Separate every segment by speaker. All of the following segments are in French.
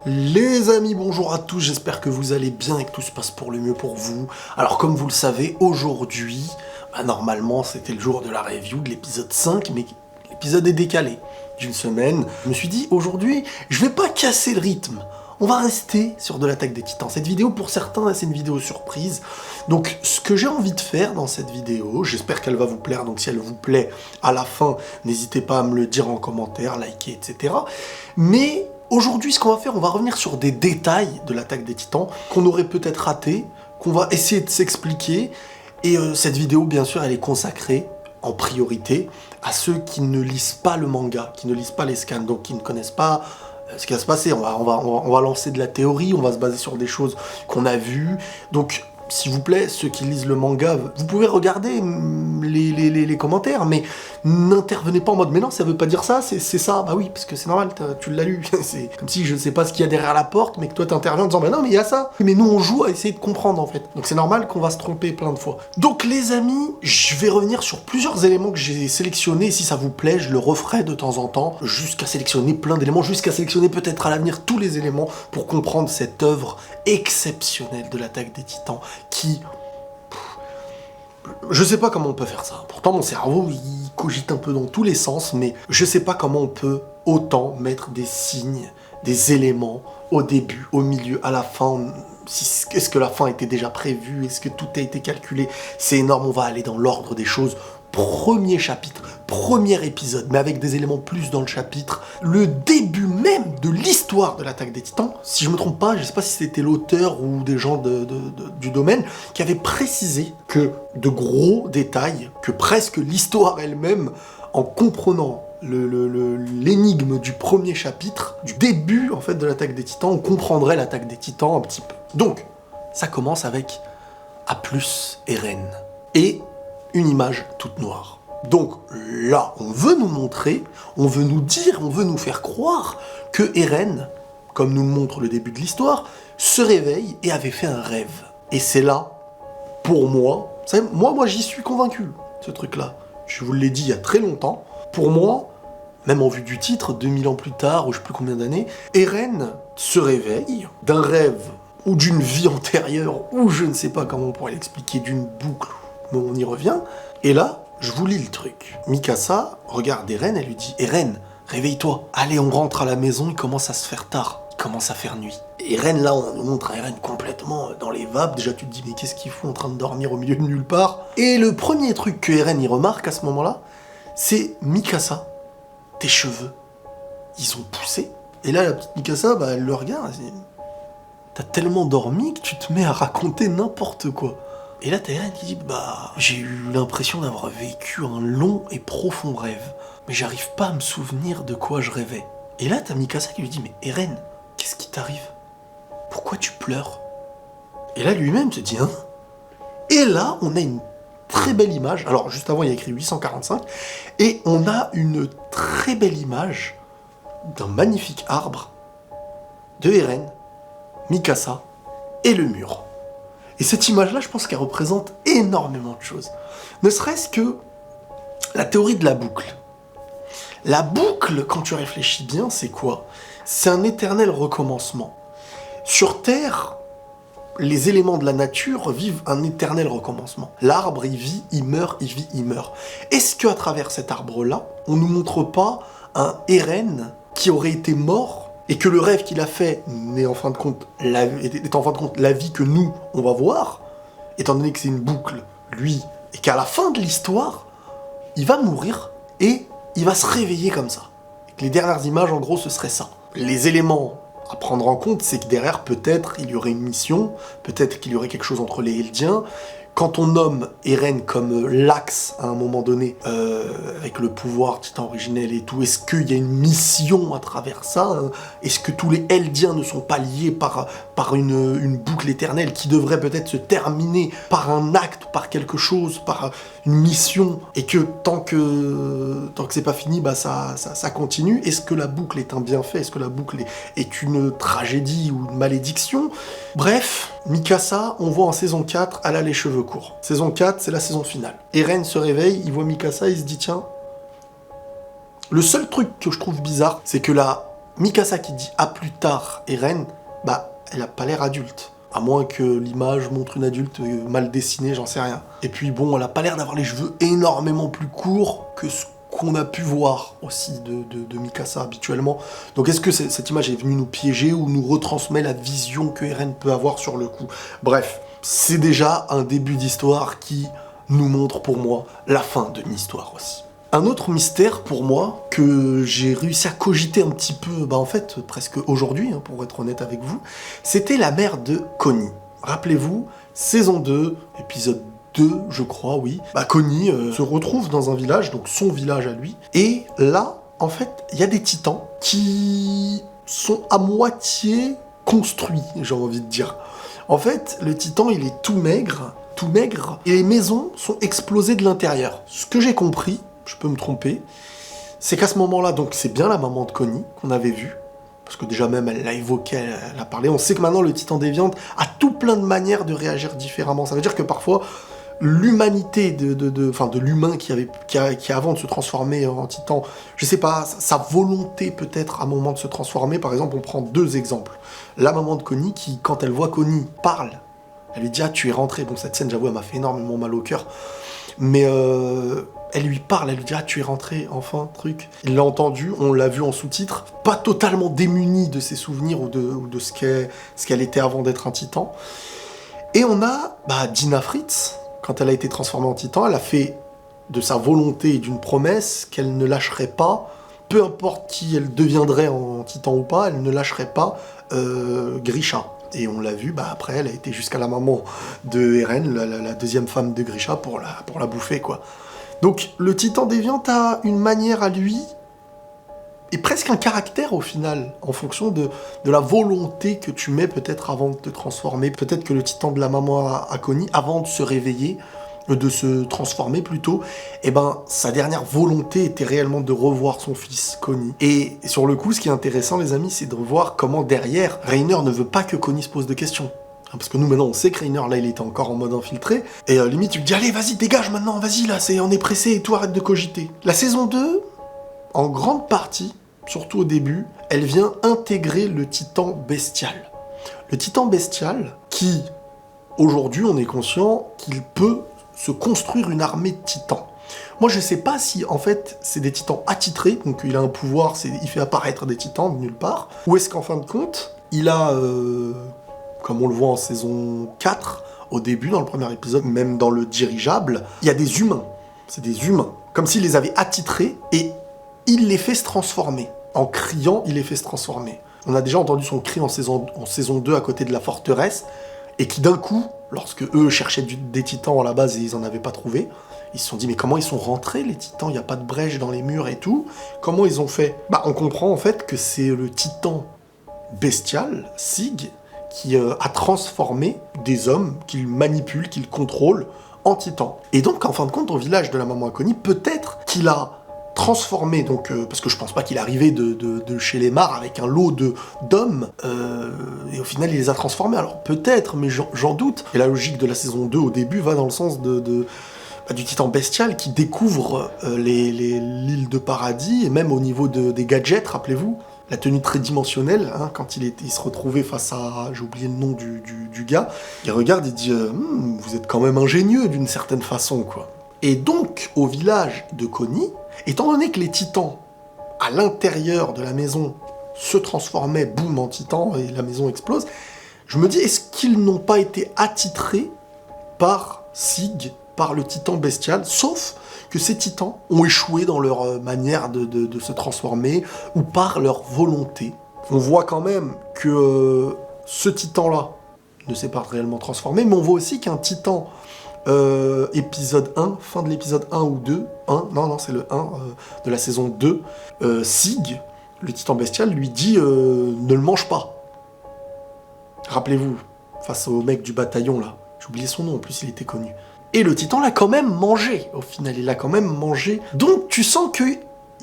Speaker 1: Les amis, bonjour à tous, j'espère que vous allez bien et que tout se passe pour le mieux pour vous. Alors comme vous le savez, aujourd'hui, normalement c'était le jour de la review de l'épisode 5, mais l'épisode est décalé d'une semaine. Je me suis dit, aujourd'hui, je vais pas casser le rythme. On va rester sur de l'attaque des Titans. Cette vidéo, pour certains, c'est une vidéo surprise. Donc, ce que j'ai envie de faire dans cette vidéo, j'espère qu'elle va vous plaire. Donc, si elle vous plaît, à la fin, n'hésitez pas à me le dire en commentaire, liker, etc. Mais aujourd'hui, ce qu'on va faire, on va revenir sur des détails de l'attaque des Titans qu'on aurait peut-être raté, qu'on va essayer de s'expliquer. Et cette vidéo, bien sûr, elle est consacrée en priorité à ceux qui ne lisent pas le manga, qui ne lisent pas les scans, donc qui ne connaissent pas ce qui va se passer. On va lancer de la théorie, on va se baser sur des choses qu'on a vues. Donc, s'il vous plaît, ceux qui lisent le manga, vous pouvez regarder les commentaires, mais n'intervenez pas en mode « Mais non, ça veut pas dire ça, c'est ça. » Bah oui, parce que c'est normal, tu l'as lu. C'est comme si je ne sais pas ce qu'il y a derrière la porte, mais que toi t'interviens en disant « Mais non, mais il y a ça. » Mais nous, on joue à essayer de comprendre, en fait. Donc c'est normal qu'on va se tromper plein de fois. Donc les amis, je vais revenir sur plusieurs éléments que j'ai sélectionnés. Et si ça vous plaît, je le referai de temps en temps, jusqu'à sélectionner plein d'éléments, jusqu'à sélectionner peut-être à l'avenir tous les éléments pour comprendre cette œuvre exceptionnelle de l'attaque des Titans qui... Je sais pas comment on peut faire ça. Pourtant, mon cerveau, il cogite un peu dans tous les sens, mais je sais pas comment on peut autant mettre des signes, des éléments au début, au milieu, à la fin. Est-ce que la fin était déjà prévue? Est-ce que tout a été calculé? C'est énorme, on va aller dans l'ordre des choses. Premier chapitre, premier épisode, mais avec des éléments plus dans le chapitre, le début même de l'histoire de l'attaque des Titans. Si je me trompe pas, je sais pas si c'était l'auteur ou des gens du domaine qui avaient précisé que de gros détails, que presque l'histoire elle-même, en comprenant l'énigme du premier chapitre, du début en fait de l'attaque des Titans, on comprendrait l'attaque des Titans un petit peu. Donc, ça commence avec Aplus Eren et une image toute noire. Donc là, on veut nous montrer, on veut nous dire, on veut nous faire croire que Eren, comme nous le montre le début de l'histoire, se réveille et avait fait un rêve. Et c'est là, pour moi, vous savez, moi j'y suis convaincu, ce truc-là. Je vous l'ai dit il y a très longtemps. Pour moi, même en vue du titre, 2000 ans plus tard, ou je sais plus combien d'années, Eren se réveille d'un rêve, ou d'une vie antérieure, ou je ne sais pas comment on pourrait l'expliquer, d'une boucle, mais on y revient. Et là, je vous lis le truc. Mikasa regarde Eren, elle lui dit « Eren, réveille-toi, allez, on rentre à la maison, il commence à se faire tard, il commence à faire nuit. » Et Eren, là, on nous montre Eren complètement dans les vapes. Déjà, tu te dis « Mais qu'est-ce qu'il fout en train de dormir au milieu de nulle part ?» Et le premier truc que Eren y remarque à ce moment-là, c'est « Mikasa, tes cheveux, ils ont poussé ?» Et là, la petite Mikasa, elle le regarde, elle dit « T'as tellement dormi que tu te mets à raconter n'importe quoi. » Et là, t'as Eren qui dit « J'ai eu l'impression d'avoir vécu un long et profond rêve, mais j'arrive pas à me souvenir de quoi je rêvais. » Et là, t'as Mikasa qui lui dit « Mais Eren, qu'est-ce qui t'arrive? Pourquoi tu pleures ?» Et là, lui-même se dit « Hein ?» Et là, on a une très belle image. Alors, juste avant, il y a écrit 845. Et on a une très belle image d'un magnifique arbre de Eren, Mikasa et le mur. Et cette image-là, je pense qu'elle représente énormément de choses. Ne serait-ce que la théorie de la boucle. La boucle, quand tu réfléchis bien, c'est quoi? C'est un éternel recommencement. Sur Terre, les éléments de la nature vivent un éternel recommencement. L'arbre, il vit, il meurt, il vit, il meurt. Est-ce qu'à travers cet arbre-là, on ne nous montre pas un Eren qui aurait été mort et que le rêve qu'il a fait est en fin de compte la vie que nous, on va voir, étant donné que c'est une boucle, lui, et qu'à la fin de l'histoire, il va mourir et il va se réveiller comme ça. Et que les dernières images, en gros, ce serait ça. Les éléments à prendre en compte, c'est que derrière, peut-être, il y aurait une mission, peut-être qu'il y aurait quelque chose entre les Eldiens. Quand on nomme Eren comme l'axe à un moment donné, avec le pouvoir titan originel et tout, est-ce qu'il y a une mission à travers ça, hein? Est-ce que tous les Eldiens ne sont pas liés par une boucle éternelle qui devrait peut-être se terminer par un acte, par quelque chose, par une mission, et que tant que c'est pas fini, ça continue? Est-ce que la boucle est un bienfait? Est-ce que la boucle est une tragédie ou une malédiction? Bref, Mikasa, on voit en saison 4, elle a les cheveux courts. Saison 4, c'est la saison finale. Eren se réveille, il voit Mikasa, il se dit tiens. Le seul truc que je trouve bizarre, c'est que la Mikasa qui dit « à plus tard » Eren, bah, elle a pas l'air adulte. À moins que l'image montre une adulte mal dessinée, j'en sais rien. Et puis bon, elle a pas l'air d'avoir les cheveux énormément plus courts que ce qu'on a pu voir aussi de Mikasa habituellement. Donc est-ce que cette image est venue nous piéger ou nous retransmet la vision que Eren peut avoir sur le coup? Bref, c'est déjà un début d'histoire qui nous montre pour moi la fin d'une histoire aussi. Un autre mystère pour moi, que j'ai réussi à cogiter un petit peu, en fait presque aujourd'hui, pour être honnête avec vous, c'était la mère de Connie. Rappelez-vous, saison 2, épisode 2, je crois, oui. Connie se retrouve dans un village, donc son village à lui, et là, en fait, il y a des titans qui sont à moitié construits, j'ai envie de dire. En fait, le titan, il est tout maigre, et les maisons sont explosées de l'intérieur. Ce que j'ai compris, je peux me tromper, c'est qu'à ce moment-là, donc c'est bien la maman de Connie qu'on avait vue, parce que déjà même elle l'a évoqué, elle a parlé, on sait que maintenant le titan déviant a tout plein de manières de réagir différemment. Ça veut dire que parfois, l'humanité de l'humain qui avant de se transformer en titan, je sais pas, sa volonté peut-être à un moment de se transformer, par exemple, on prend 2 exemples. La maman de Connie qui, quand elle voit Connie, parle, elle lui dit « Ah, tu es rentré ». Bon, cette scène, j'avoue, elle m'a fait énormément mal au cœur. Mais elle lui parle, elle lui dit « Ah, tu es rentré, enfin, truc ». Il l'a entendu, on l'a vu en sous-titres, pas totalement démuni de ses souvenirs ou de ce qu'elle était avant d'être un titan. Et on a Dina Fritz, quand elle a été transformée en titan, elle a fait de sa volonté et d'une promesse qu'elle ne lâcherait pas, peu importe qui elle deviendrait en titan ou pas, elle ne lâcherait pas Grisha. Et on l'a vu, après, elle a été jusqu'à la maman de Eren, la deuxième femme de Grisha, pour la bouffer, quoi. Donc, le titan déviant a une manière à lui, et presque un caractère, au final, en fonction de la volonté que tu mets peut-être avant de te transformer. Peut-être que le titan de la maman à Connie, avant de se réveiller, de se transformer plutôt, sa dernière volonté était réellement de revoir son fils, Connie. Et sur le coup, ce qui est intéressant, les amis, c'est de voir comment derrière, Reiner ne veut pas que Connie se pose de questions. Parce que nous, maintenant, on sait que Reiner, là, il était encore en mode infiltré. Et limite, tu lui dis, allez, vas-y, dégage maintenant, vas-y, là, on est pressé et tout, arrête de cogiter. La saison 2, en grande partie, surtout au début, elle vient intégrer le titan bestial. Le titan bestial qui, aujourd'hui, on est conscient qu'il peut se construire une armée de titans. Moi, je sais pas si, en fait, c'est des titans attitrés, donc il a un pouvoir, il fait apparaître des titans de nulle part, ou est-ce qu'en fin de compte, il a, comme on le voit en saison 4, au début, dans le premier épisode, même dans le dirigeable, il y a des humains. C'est des humains. Comme s'il les avait attitrés, et il les fait se transformer. En criant, il les fait se transformer. On a déjà entendu son cri en saison 2 à côté de la forteresse, et qui d'un coup, lorsque eux cherchaient des titans à la base et ils en avaient pas trouvé, ils se sont dit mais comment ils sont rentrés les titans, il n'y a pas de brèche dans les murs et tout, comment ils ont fait? On comprend en fait que c'est le titan bestial, Sig, qui a transformé des hommes qu'il manipule, qu'il contrôle en titans. Et donc en fin de compte, au village de la maman Connie, peut-être qu'il a transformé, donc, parce que je pense pas qu'il est arrivé de chez les Mars avec un lot d'hommes, et au final il les a transformés, alors peut-être, mais j'en doute. Et la logique de la saison 2 au début va dans le sens du titan bestial qui découvre l'île de paradis, et même au niveau des gadgets, rappelez-vous, la tenue tridimensionnelle, quand il se retrouvait face à, j'ai oublié le nom du gars, il regarde et dit vous êtes quand même ingénieux d'une certaine façon, quoi. Et donc, au village de Connie, étant donné que les titans, à l'intérieur de la maison, se transformaient, boum, en titans, et la maison explose, je me dis, est-ce qu'ils n'ont pas été attitrés par Sig, par le titan bestial, sauf que ces titans ont échoué dans leur manière de se transformer, ou par leur volonté. On voit quand même que ce titan-là ne s'est pas réellement transformé, mais on voit aussi qu'un titan... épisode 1, fin de l'épisode 1 ou 2, non, c'est le 1 de la saison 2, Sig, le titan bestial, lui dit ne le mange pas. Rappelez-vous, face au mec du bataillon là, j'ai oublié son nom, en plus il était connu. Et le titan l'a quand même mangé, au final, il l'a quand même mangé. Donc tu sens que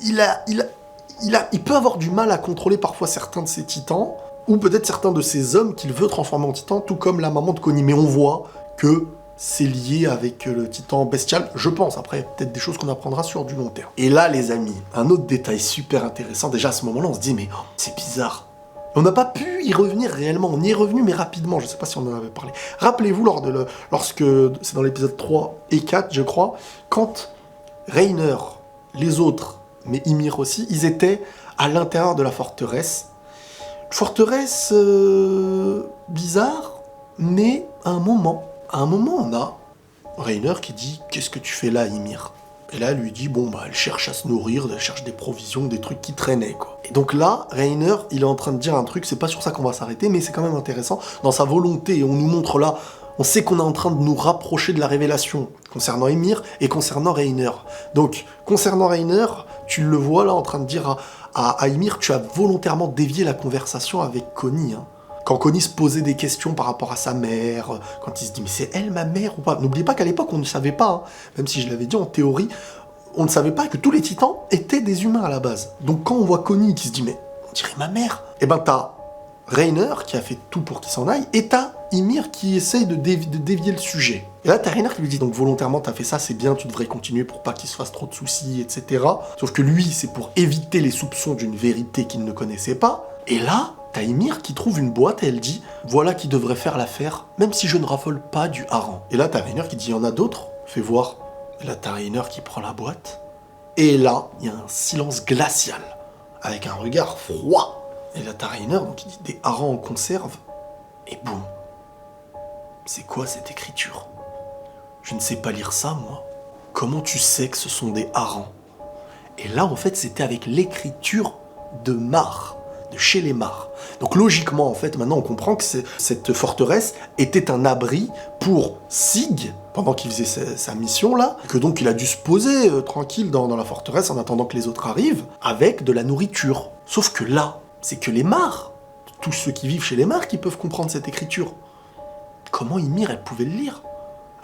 Speaker 1: il peut avoir du mal à contrôler parfois certains de ses titans, ou peut-être certains de ses hommes qu'il veut transformer en titans, tout comme la maman de Connie. Mais on voit que c'est lié avec le titan bestial, je pense. Après, peut-être des choses qu'on apprendra sur du long terme. Et là, les amis, un autre détail super intéressant. Déjà, à ce moment-là, on se dit, mais oh, c'est bizarre. On n'a pas pu y revenir réellement. On y est revenu, mais rapidement. Je ne sais pas si on en avait parlé. Rappelez-vous, lorsque, c'est dans l'épisode 3 et 4, je crois, quand Reiner, les autres, mais Ymir aussi, ils étaient à l'intérieur de la forteresse. Forteresse bizarre, mais à un moment, on a Reiner qui dit « Qu'est-ce que tu fais là, Ymir ?» Et là, elle lui dit « Bon, bah, elle cherche à se nourrir, elle cherche des provisions, des trucs qui traînaient, quoi. » Et donc là, Reiner, il est en train de dire un truc, c'est pas sur ça qu'on va s'arrêter, mais c'est quand même intéressant, dans sa volonté, et on nous montre là, on sait qu'on est en train de nous rapprocher de la révélation, concernant Ymir et concernant Reiner. Donc, concernant Reiner, tu le vois là en train de dire à Ymir, tu as volontairement dévié la conversation avec Connie, hein. Quand Connie se posait des questions par rapport à sa mère, quand il se dit « mais c'est elle ma mère ou pas ?» N'oubliez pas qu'à l'époque, on ne savait pas, hein. Même si je l'avais dit en théorie, on ne savait pas que tous les titans étaient des humains à la base. Donc quand on voit Connie qui se dit « mais on dirait ma mère », eh ben t'as Reiner qui a fait tout pour qu'il s'en aille, et t'as Ymir qui essaye de dévier le sujet. Et là t'as Reiner qui lui dit « donc volontairement t'as fait ça, c'est bien, tu devrais continuer pour pas qu'il se fasse trop de soucis, etc. » Sauf que lui, c'est pour éviter les soupçons d'une vérité qu'il ne connaissait pas. Et là, t'as Ymir qui trouve une boîte et elle dit « voilà qui devrait faire l'affaire, même si je ne raffole pas du hareng. » Et là, t'as Reiner qui dit « il y en a d'autres, fais voir. » Et là, t'as Reiner qui prend la boîte. Et là, il y a un silence glacial, avec un regard froid. Et là, t'as Reiner donc, qui dit « des harengs en conserve. » Et boum. C'est quoi cette écriture? Je ne sais pas lire ça, moi. Comment tu sais que ce sont des harengs? Et là, en fait, c'était avec l'écriture de Mar. De chez les Mar. Donc logiquement, en fait, maintenant on comprend que cette forteresse était un abri pour Sig, pendant qu'il faisait sa mission là, que donc il a dû se poser tranquille dans la forteresse en attendant que les autres arrivent, avec de la nourriture. Sauf que là, c'est que les Mar, tous ceux qui vivent chez les Mar qui peuvent comprendre cette écriture. Comment Ymir, elle pouvait le lire?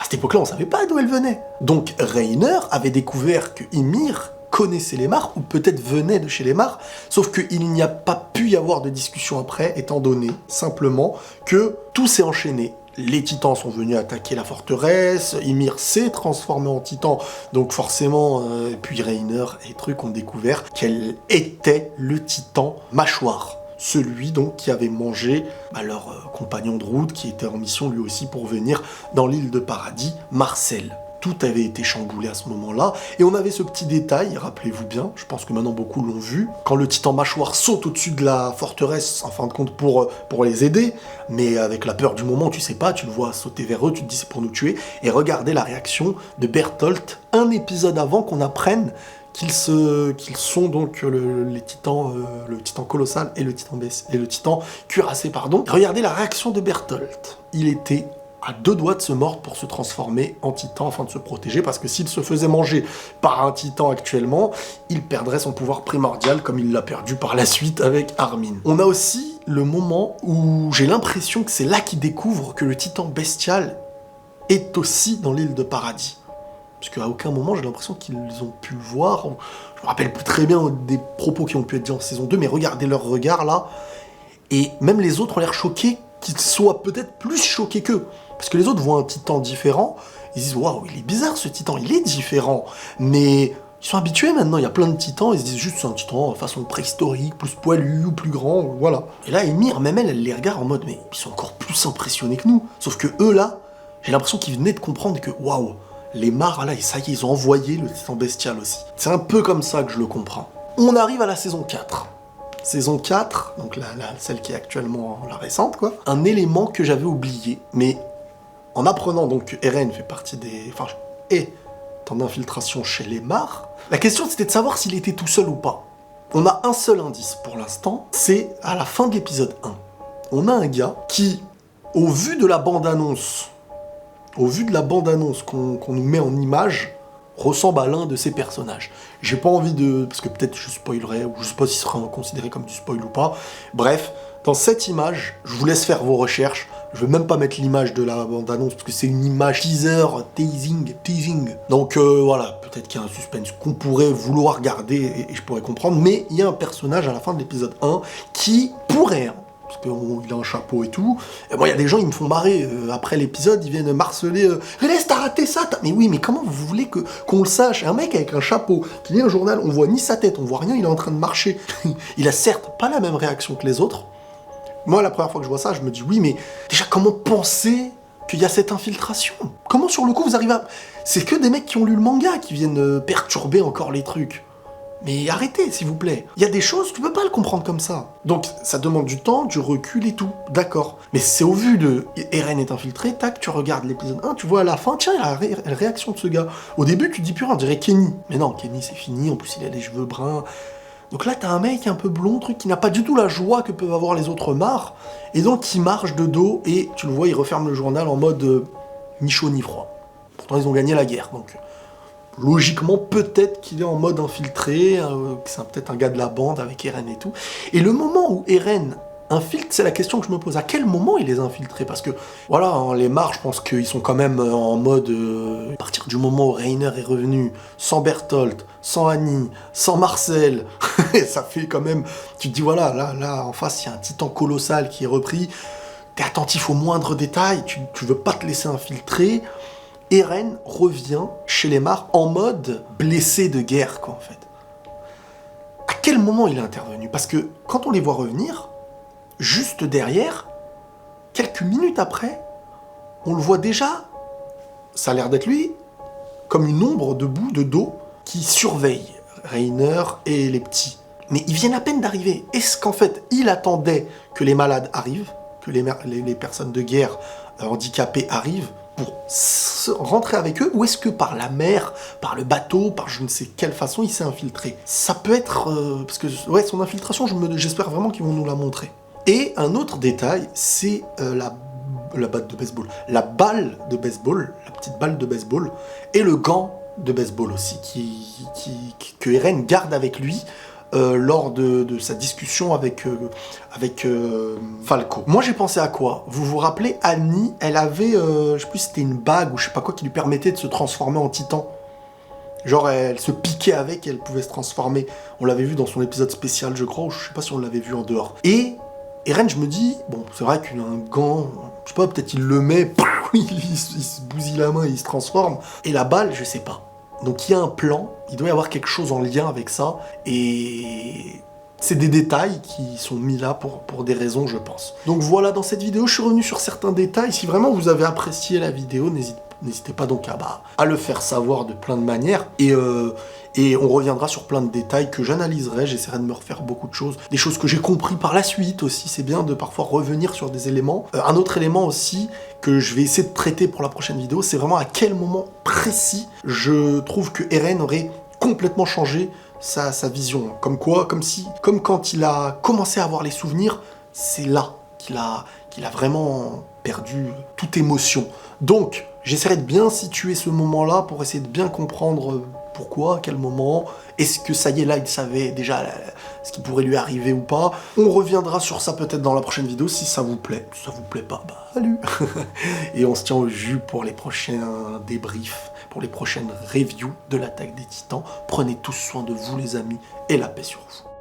Speaker 1: À cette époque-là, on savait pas d'où elle venait. Donc Reiner avait découvert que Ymir connaissait les Mar, ou peut-être venait de chez les Mar, sauf qu'il n'y a pas pu y avoir de discussion après, étant donné, simplement, que tout s'est enchaîné. Les titans sont venus attaquer la forteresse, Ymir s'est transformé en titan, donc forcément, puis Reiner et trucs ont découvert qu'elle était le titan mâchoire. Celui donc qui avait mangé leur compagnon de route, qui était en mission lui aussi pour venir dans l'île de Paradis, Marcel. Tout avait été chamboulé à ce moment-là, et on avait ce petit détail, rappelez-vous bien, je pense que maintenant beaucoup l'ont vu, quand le titan mâchoire saute au-dessus de la forteresse, en fin de compte pour les aider, mais avec la peur du moment, tu sais pas, tu le vois sauter vers eux, tu te dis c'est pour nous tuer, et regardez la réaction de Bertholdt, un épisode avant qu'on apprenne qu'ils sont donc les titans, le titan colossal et le titan cuirassé, pardon. Regardez la réaction de Bertholdt. Il était à deux doigts de se mordre pour se transformer en titan afin de se protéger, parce que s'il se faisait manger par un titan actuellement, il perdrait son pouvoir primordial comme il l'a perdu par la suite avec Armin. On a aussi le moment où j'ai l'impression que c'est là qu'il découvre que le titan bestial est aussi dans l'île de Paradis. Parce qu'à aucun moment j'ai l'impression qu'ils ont pu le voir. Je me rappelle plus très bien des propos qui ont pu être dits en saison 2, mais regardez leur regard là. Et même les autres ont l'air choqués, qu'ils soient peut-être plus choqués qu'eux. Parce que les autres voient un titan différent, ils disent « Waouh, il est bizarre ce titan, il est différent !» Mais ils sont habitués maintenant, il y a plein de titans, ils se disent juste c'est un titan façon préhistorique, plus poilu ou plus grand, voilà. Et là, Ymir, même elle les regarde en mode « Mais ils sont encore plus impressionnés que nous !» Sauf que eux là, j'ai l'impression qu'ils venaient de comprendre que « Waouh, les Mar là, et ça y est, ils ont envoyé le titan bestial aussi. » C'est un peu comme ça que je le comprends. On arrive à la saison 4. Saison 4, donc celle qui est actuellement la récente, quoi. Un élément que j'avais oublié, mais en apprenant donc que Eren fait partie est en infiltration chez les Mar, la question c'était de savoir s'il était tout seul ou pas. On a un seul indice pour l'instant, c'est à la fin de l'épisode 1. On a un gars qui, au vu de la bande-annonce qu'on nous met en image, ressemble à l'un de ces personnages. J'ai pas envie de... parce que peut-être je spoilerais, ou je sais pas si ce sera considéré comme du spoil ou pas. Bref, dans cette image, je vous laisse faire vos recherches. Je vais même pas mettre l'image de la bande-annonce, parce que c'est une image teaser, teasing. Donc voilà, peut-être qu'il y a un suspense qu'on pourrait vouloir garder, et je pourrais comprendre, mais il y a un personnage à la fin de l'épisode 1 qui pourrait, parce qu'il a un chapeau et tout. Et moi, il y a des gens, ils me font marrer. Après l'épisode, ils viennent marceler. Laisse, t'as raté ça. Mais oui, mais comment vous voulez qu'on le sache? Un mec avec un chapeau qui lit un journal, on voit ni sa tête, on voit rien, il est en train de marcher. Il a certes pas la même réaction que les autres. Moi, la première fois que je vois ça, je me dis oui, mais déjà, comment penser qu'il y a cette infiltration? Comment sur le coup vous arrivez à... C'est que des mecs qui ont lu le manga qui viennent perturber encore les trucs. Mais arrêtez, s'il vous plaît. Il y a des choses, tu peux pas le comprendre comme ça. Donc, ça demande du temps, du recul et tout. D'accord. Mais c'est au vu de Eren est infiltré, tac, tu regardes l'épisode 1, tu vois à la fin, tiens, il y a la réaction de ce gars. Au début, tu te dis purée, on dirait Kenny. Mais non, Kenny, c'est fini. En plus, il a les cheveux bruns. Donc là, t'as un mec un peu blond, truc qui n'a pas du tout la joie que peuvent avoir les autres marres. Et donc, il marche de dos et tu le vois, il referme le journal en mode ni chaud ni froid. Pourtant, ils ont gagné la guerre, donc... Logiquement, peut-être qu'il est en mode infiltré, que c'est peut-être un gars de la bande avec Eren et tout. Et le moment où Eren infiltre, c'est la question que je me pose. À quel moment il les a infiltrés? Parce que, voilà, hein, les Mards, je pense qu'ils sont quand même en mode... à partir du moment où Reiner est revenu, sans Bertholdt, sans Annie, sans Marcel, ça fait quand même... Tu te dis, voilà, là, en face, il y a un titan colossal qui est repris. T'es attentif aux moindres détails, tu veux pas te laisser infiltrer... Eren revient chez les Mards en mode blessé de guerre, quoi, en fait. À quel moment il est intervenu? Parce que quand on les voit revenir, juste derrière, quelques minutes après, on le voit déjà, ça a l'air d'être lui, comme une ombre debout, de dos, qui surveille Reiner et les petits. Mais ils viennent à peine d'arriver. Est-ce qu'en fait, il attendait que les malades arrivent, que les personnes de guerre handicapées arrivent, pour rentrer avec eux, ou est-ce que par la mer, par le bateau, par je ne sais quelle façon, il s'est infiltré? Ça peut être... parce que, ouais, son infiltration, j'espère vraiment qu'ils vont nous la montrer. Et un autre détail, c'est la batte de baseball. La balle de baseball, la petite balle de baseball, et le gant de baseball aussi, que Eren garde avec lui, lors de sa discussion avec Falco. Moi j'ai pensé à quoi? Vous vous rappelez, Annie, elle avait, je sais plus si c'était une bague ou je sais pas quoi qui lui permettait de se transformer en titan. Genre elle se piquait avec et elle pouvait se transformer. On l'avait vu dans son épisode spécial je crois, ou je sais pas si on l'avait vu en dehors. Et Eren, je me dis, bon c'est vrai qu'il a un gant, je sais pas, peut-être il le met, il se bousille la main et il se transforme. Et la balle, je sais pas. Donc il y a un plan, il doit y avoir quelque chose en lien avec ça, et c'est des détails qui sont mis là pour des raisons, je pense. Donc voilà, dans cette vidéo, je suis revenu sur certains détails. Si vraiment vous avez apprécié la vidéo, n'hésitez pas donc à le faire savoir de plein de manières, et on reviendra sur plein de détails que j'analyserai, j'essaierai de me refaire beaucoup de choses, des choses que j'ai compris par la suite aussi, c'est bien de parfois revenir sur des éléments. Un autre élément aussi que je vais essayer de traiter pour la prochaine vidéo, c'est vraiment à quel moment précis je trouve que Eren aurait complètement changé sa vision. Comme quand il a commencé à avoir les souvenirs, c'est là qu'il a vraiment perdu toute émotion. Donc, j'essaierai de bien situer ce moment-là pour essayer de bien comprendre pourquoi, à quel moment, est-ce que ça y est là, il savait déjà ce qui pourrait lui arriver ou pas. On reviendra sur ça peut-être dans la prochaine vidéo si ça vous plaît. Si ça vous plaît pas, bah salut. Et on se tient au jus pour les prochains débriefs, pour les prochaines reviews de l'attaque des Titans. Prenez tous soin de vous les amis et la paix sur vous.